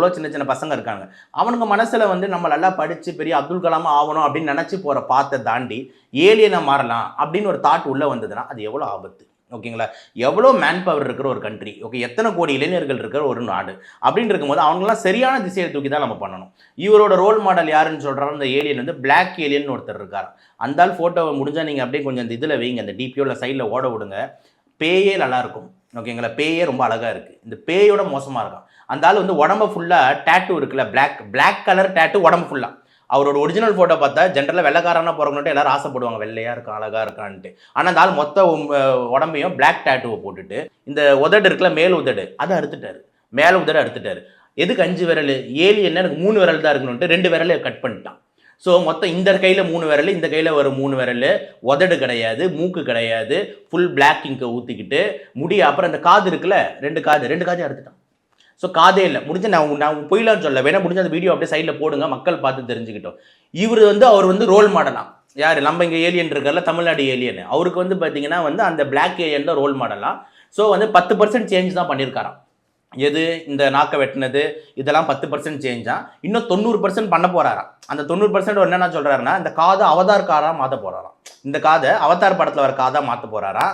எவ்வளோ சின்ன சின்ன பசங்க இருக்காங்க. அவனுங்க மனசில் வந்து நம்ம நல்லா படித்து பெரிய அப்துல் கலாமா ஆகணும் அப்படின்னு நினச்சி போகிற பாத்தை தாண்டி ஏலியனை மாறலாம் அப்படின்னு ஒரு தாட் உள்ளே வந்ததுன்னா அது எவ்வளோ ஆபத்து. ஓகேங்களா? எவ்வளோ மேன் பவர் இருக்கிற ஒரு கண்ட்ரி, ஓகே, எத்தனை கோடி இளைஞர்கள் இருக்கிற ஒரு நாடு அப்படின்னு இருக்கும்போது அவங்களாம் சரியான திசையை தூக்கி தான் நம்ம பண்ணணும். இவரோட ரோல் மாடல் யாருன்னு சொல்கிறாரு, இந்த ஏலியன் வந்து பிளாக் ஏலியன் ஒருத்தர் இருக்கார். அந்த ஃபோட்டோவை முடிஞ்சால் நீங்கள் அப்படியே கொஞ்சம் இந்த இதில் வைங்க, இந்த டிபிஓ இல்லை சைடில் ஓட விடுங்க. பேயே நல்லாயிருக்கும். ஓகேங்களா? பேயே ரொம்ப அழகாக இருக்குது. இந்த பேயோட மோசமாக இருக்கும். அந்த ஆள் வந்து உடம்பு ஃபுல்லாக டேட்டூ இருக்குல்ல, பிளாக் கலர் டேட்டூ உடம்பு ஃபுல்லாக. அவரோட ஒரிஜினல் ஃபோட்டோ பார்த்தா ஜென்ரலாக வெள்ளைக்காரனா பிறக்கணுன்ட்டு எல்லாரும் ஆசைப்படுவாங்க, வெள்ளையாக இருக்கான் அழகாக இருக்கான்ட்டு. ஆனால் அந்த ஆள் மொத்த உடம்பையும் பிளாக் டேட்டூவை போட்டுட்டு இந்த உதடு இருக்குல்ல, மேல் உதடு அதை அறுத்துட்டாரு, மேலே உதடு அறுத்துட்டாரு. எதுக்கு 5 விரல்? ஏலியன்னா எனக்கு 3 விரல் தான் இருக்கணும்ட்டு 2 விரலை கட் பண்ணிட்டான். ஸோ மொத்தம் இந்த கையில் 3 விரல், இந்த கையில் ஒரு 3 விரல், உதடு கிடையாது, மூக்கு கிடையாது, ஃபுல் பிளாக் இங்கை ஊற்றிக்கிட்டு முடி, அப்புறம் இந்த காது இருக்குல்ல, 2 காது அறுத்துட்டான். ஸோ காதே இல்லை. முடிஞ்சு நான் பொய்லான்னு சொல்ல வேணா, முடிஞ்ச அந்த வீடியோ அப்படியே சைடில் போடுங்க, மக்கள் பார்த்து தெரிஞ்சுக்கிட்டோம். அவர் வந்து ரோல் மாடலாம். யார்? நம்ம இங்கே ஏலியன் இருக்கார்ல, தமிழ்நாடு ஏலியன், அவருக்கு வந்து பார்த்தீங்கன்னா வந்து அந்த பிளாக் ஏலியன் தான் ரோல் மாடலாம். ஸோ வந்து 10% சேஞ்ச் தான் பண்ணியிருக்காராம். எது? இந்த நாக்கை வெட்டினது இதெல்லாம் 10% சேஞ்சாக, இன்னும் 90% பண்ண போகிறாராம். அந்த 90% என்னென்ன சொல்கிறாருன்னா, இந்த காதை அவதார் காராக மாற்ற போகிறாராம். இந்த காதை அவதார் படத்தில் வர காதாக மாற்ற போகிறாராம்.